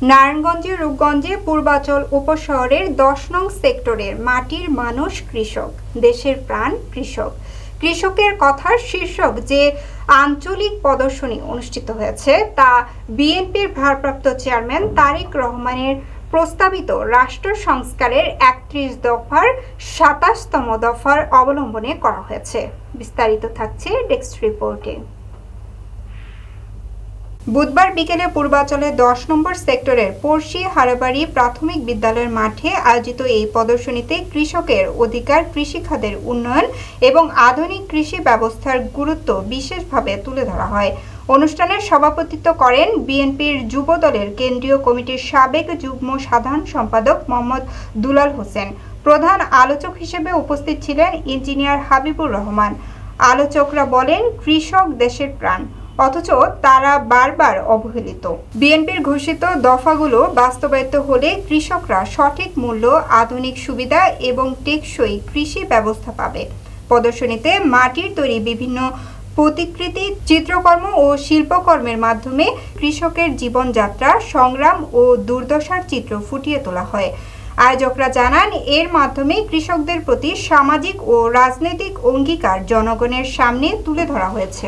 নারায়ণগঞ্জের রূপগঞ্জে পূর্বাচল উপশহরের ১০ নং সেক্টরের মাটির মানুষ কৃষক, দেশের প্রাণ কৃষক। কৃষকের কথার শীর্ষক যে আঞ্চলিক প্রদর্শনী অনুষ্ঠিত হয়েছে তা বিএনপির ভারপ্রাপ্ত চেয়ারম্যান তারেক রহমানের প্রস্তাবিত রাষ্ট্র সংস্কারের ৩১ দফার ২৭তম দফার অবলম্বনে করা হয়েছে। বিস্তারিত থাকছে ডেস্ক রিপোর্টে। বুধবার বিকেলে পূর্বাচলের ১০ নম্বর সেক্টরের পড়শি হারাবাড়ি প্রাথমিক বিদ্যালয়ের মাঠে আয়োজিত এই প্রদর্শনীতে কৃষকের অধিকার, কৃষিখাতের উন্নয়ন এবং আধুনিক কৃষি ব্যবস্থার গুরুত্ব বিশেষভাবে তুলে ধরা হয়। অনুষ্ঠানে সভাপতিত্ব করেন বিএনপির যুব দলের কেন্দ্রীয় কমিটির সাবেক যুগ্ম সাধারণ সম্পাদক মোহাম্মদ দুলাল হোসেন। প্রধান আলোচক হিসেবে উপস্থিত ছিলেন ইঞ্জিনিয়ার হাবিবুর রহমান। আলোচকরা বলেন, কৃষক দেশের প্রাণ, অথচ তারা বারবার অবহেলিত। বিএনপির ঘোষিত দফাগুলো বাস্তবায়িত হলে কৃষকরা সঠিক মূল্য, আধুনিক সুবিধা এবং টেকসই কৃষি ব্যবস্থা পাবে। প্রদর্শনীতে মাটির তৈরি বিভিন্ন প্রতিকৃতি, চিত্রকর্ম ও শিল্পকর্মের মাধ্যমে কৃষকের জীবনযাত্রা, সংগ্রাম ও দুর্দশার চিত্র ফুটিয়ে তোলা হয়। আয়োজকরা জানান, এর মাধ্যমে কৃষকদের প্রতি সামাজিক ও রাজনৈতিক অঙ্গীকার জনগণের সামনে তুলে ধরা হয়েছে।